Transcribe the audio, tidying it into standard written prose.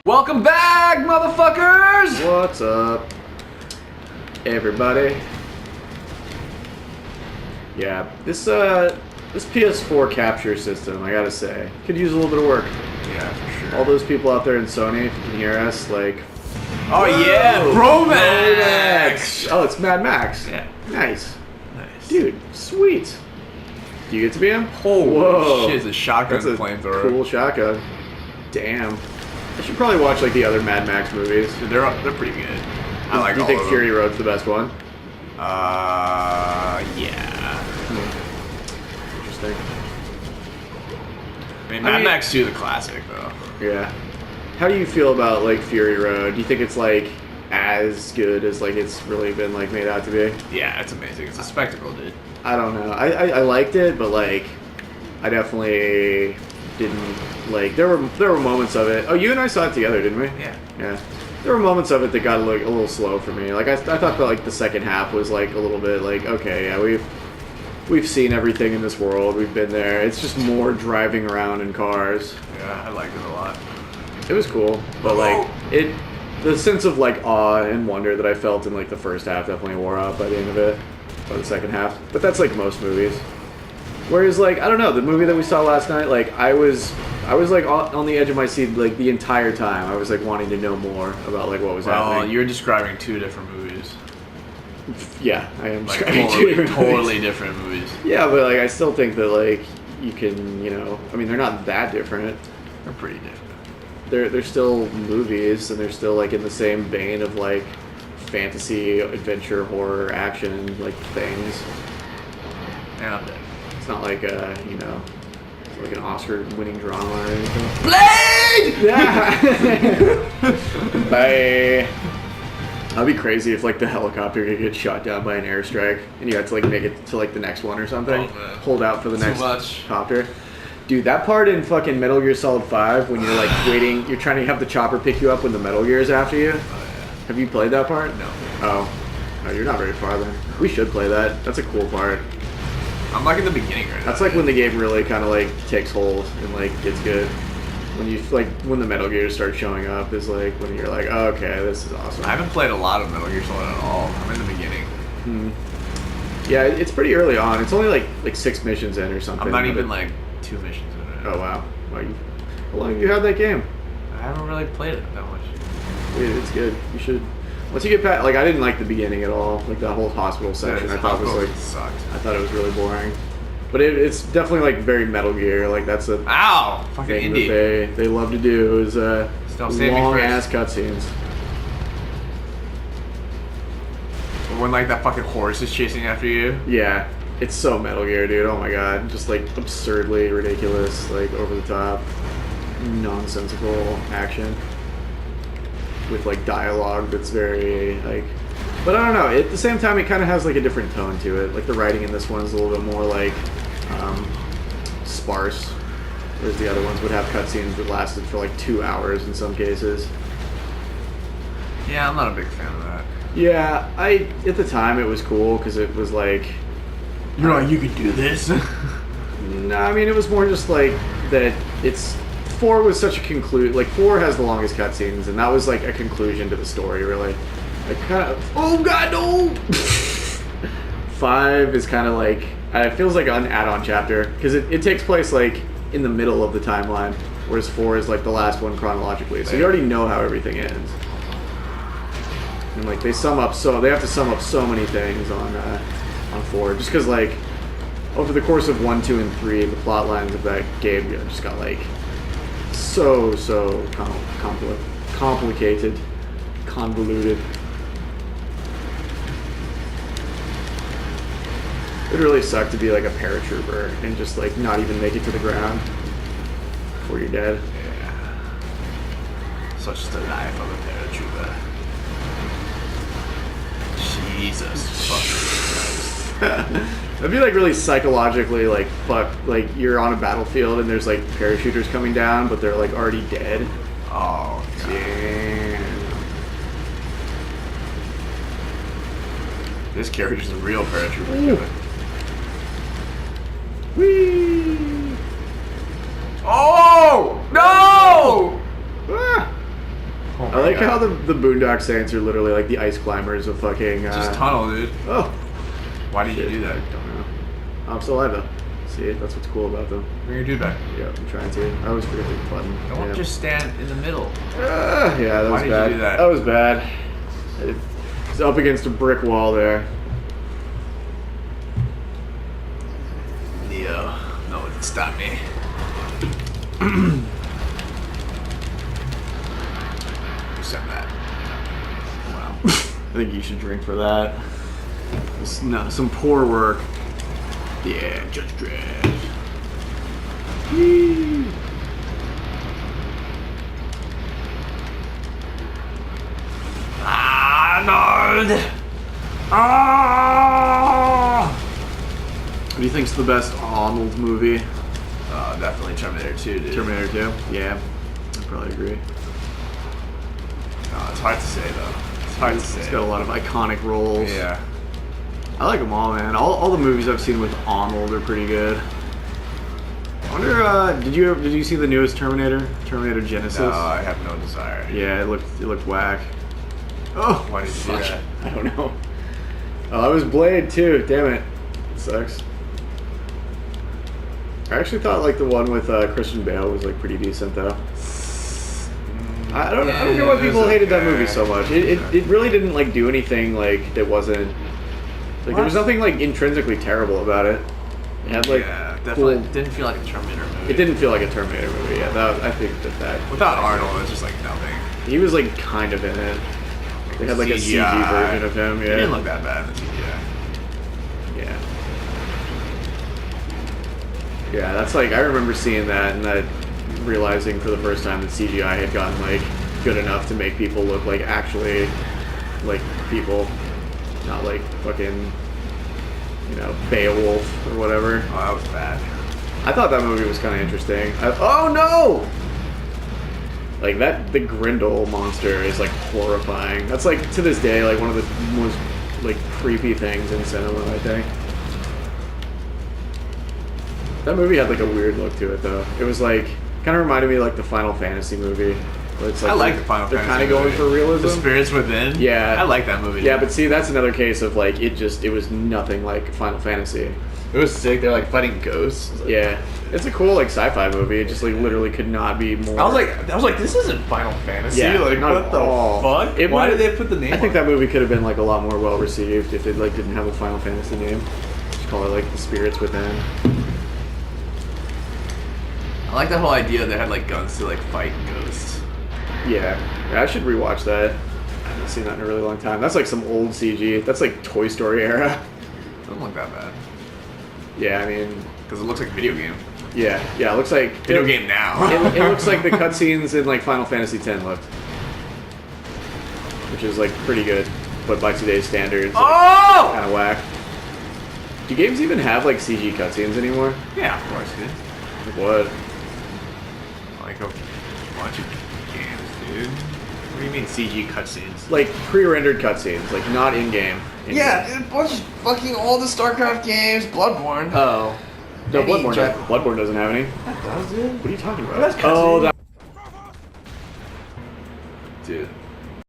Welcome back, motherfuckers! What's up, everybody? Yeah, this PS4 capture system, I gotta say, could use a little bit of work. Yeah, for sure. All those people out there in Sony, if you can hear us, like... Oh yeah, Bromax! Oh, it's Mad Max. Yeah. Nice. Nice. Dude, sweet. Do you get to be him? Holy shit, it's a shotgun That's a flamethrower. cool shotgun. Damn. I should probably watch like the other Mad Max movies. Dude, they're pretty good. I like Do you all think of Fury Road's the best one? Yeah. Interesting. I mean, Mad Max 2 is a classic, though. Yeah. How do you feel about like Fury Road? Do you think it's like as good as like it's really been like made out to be? Yeah, it's amazing. It's a spectacle, dude. I don't know. I liked it, but like I definitely didn't like. There were moments of it. Oh, you and I saw it together, didn't we? Yeah. Yeah. There were moments of it that got like a little slow for me. Like I thought that like the second half was like a little bit like, okay, yeah, we've seen everything in this world. We've been there. It's just more driving around in cars. Yeah, I liked it a lot. It was cool, but like the sense of like awe and wonder that I felt in like the first half definitely wore off by the end of it, or the second half. But that's like most movies. Whereas like I don't know, the movie that we saw last night, like I was like on the edge of my seat like the entire time. I was like wanting to know more about like what was happening. Well, you're describing two different movies. Yeah, I am Like describing two different totally movies. different movies. Yeah, but like I still think that like you can, you know, I mean they're not that different. They're pretty different. They're still movies, and they're still like in the same vein of like fantasy, adventure, horror, action like things. Yeah, I'm dead. It's not like you know, it's like an Oscar-winning drama or anything. Blade! Yeah. Bye. That'd be crazy if like the helicopter could get shot down by an airstrike, and you had to like make it to like the next one or something. Oh, man. Hold out for the Too next much. copter. Dude, that part in fucking Metal Gear Solid 5 when you're like waiting, you're trying to have the chopper pick you up when the Metal Gear is after you. Oh, yeah. Have you played that part? No. Oh. No, you're not very far then. We should play that. That's a cool part. I'm like in the beginning right now. That's like when the game really kind of like takes hold and like gets good. When you like when the Metal Gears start showing up is like when you're like, oh, okay, this is awesome. I haven't played a lot of Metal Gear Solid at all. I'm in the beginning. Yeah, it's pretty early on. It's only like 6 missions in or something. I'm not even like 2 missions in it. Oh wow. How long have you had that game? I haven't really played it that much. Dude, it's good. You should. Once you get past, like I didn't like the beginning at all. Like that whole hospital section, I thought was like sucked. I thought it was really boring. But it's definitely like very Metal Gear. Like that's a Ow! Fucking thing indie. that they love to do is Still save me long first. ass cutscenes. When like that fucking horse is chasing after you. Yeah, it's so Metal Gear, dude. Oh my god, just like absurdly ridiculous, like over the top, nonsensical action with like dialogue that's very like. But I don't know. At the same time, it kind of has like a different tone to it. Like the writing in this one is a little bit more like sparse, whereas the other ones would have cutscenes that lasted for like 2 hours in some cases. Yeah, I'm not a big fan of that. Yeah, at the time it was cool because it was like. You're like, you could do this. No, I mean it was more just like that. It's 4 was such a conclude. Like 4 has the longest cutscenes, and that was like a conclusion to the story, really. Like kind of. Oh god, no. 5 is kind of like it feels like an add-on chapter because it takes place like in the middle of the timeline, whereas 4 is like the last one chronologically. So you already know how everything ends. And like they have to sum up so many things on 4, just because like over the course of 1, 2, and 3, the plot lines of that game just got like so complicated, convoluted. It really sucked to be like a paratrooper and just like not even make it to the ground before you're dead. Yeah. Such is the life of a paratrooper. Jesus fucking Christ. That'd be like really psychologically like fuck. Like you're on a battlefield and there's like parachuters coming down, but they're like already dead. Oh, God. Damn. This character's a real paratrooper. Whee! Oh! No! Ah! how the Boondock Saints are literally like the ice climbers of fucking... Just tunnel, dude. Oh. Why did you do that? I don't know. I'm still alive though. See, that's what's cool about them. Bring your dude back. Yeah, I'm trying to. I always forget the button. Don't just stand in the middle. Yeah, that was Why did bad. you do that? That was bad. It's up against a brick wall there. Neo, no one can stop me. Send that. Wow. I think you should drink for that. No, some poor work. Yeah, Judge Dredd. Whee! Arnold! Ah! What do you think's the best Arnold movie? Definitely Terminator 2, dude. Terminator 2? Yeah, I'd probably agree. It's hard to say, though. It's hard to say. It's got a lot of iconic roles. Yeah. I like them all, man. All the movies I've seen with Arnold are pretty good. I wonder, did you see the newest Terminator? Terminator Genesis? No, I have no desire. Yeah, it looked whack. Oh, Why did you do that? I don't know. Oh, it was Blade too. Damn it. It sucks. I actually thought like the one with Christian Bale was like pretty decent though. I don't know why people hated that movie so much. It really didn't like do anything like that wasn't like there was nothing like intrinsically terrible about it. It had like definitely didn't feel like a Terminator movie. It didn't feel like a Terminator movie. Yeah, I think that without Arnold, it's just like nothing. He was like kind of in it. They had like a CG version of him. Yeah, it didn't look that bad in the CGI. Yeah. Yeah, that's like I remember seeing that and that realizing for the first time that CGI had gotten like good enough to make people look like actually like people, not like fucking Beowulf or whatever. Oh, that was bad. I thought that movie was kind of interesting. Oh no! Like the Grindel monster is like horrifying. That's like to this day like one of the most like creepy things in cinema, I think. That movie had like a weird look to it though. It was like kind of reminded me of like the Final Fantasy movie. Where it's like I like the Final Fantasy. They're kind of going for realism. The Spirits Within. Yeah, I like that movie. Yeah, but see, that's another case of like it was nothing like Final Fantasy. It was sick. They're like fighting ghosts. Yeah, it's a cool like sci-fi movie. It just like literally could not be more. I was like, this isn't Final Fantasy. Yeah, like not what at the all. fuck? Why did they put the name? I think that movie could have been like a lot more well received if it like didn't have a Final Fantasy name. Just call it like The Spirits Within. I like that whole idea they had like guns to like fight ghosts. Yeah, I should rewatch that. I haven't seen that in a really long time. That's like some old CG. That's like Toy Story era. Doesn't look that bad. Yeah, I mean, because it looks like a video game. Yeah, it looks like video game now. it looks like the cutscenes in like Final Fantasy X looked, which is like pretty good, but by today's standards, like, kind of whack. Do games even have like CG cutscenes anymore? Yeah, of course, dude. Like what? Like a bunch of games, dude. What do you mean CG cutscenes? Like pre-rendered cutscenes, like not in-game. Yeah, a bunch of fucking all the StarCraft games, Bloodborne. Oh. No, Bloodborne doesn't have any. That does, dude. What are you talking about? That's cutscenes. Oh, that... Dude.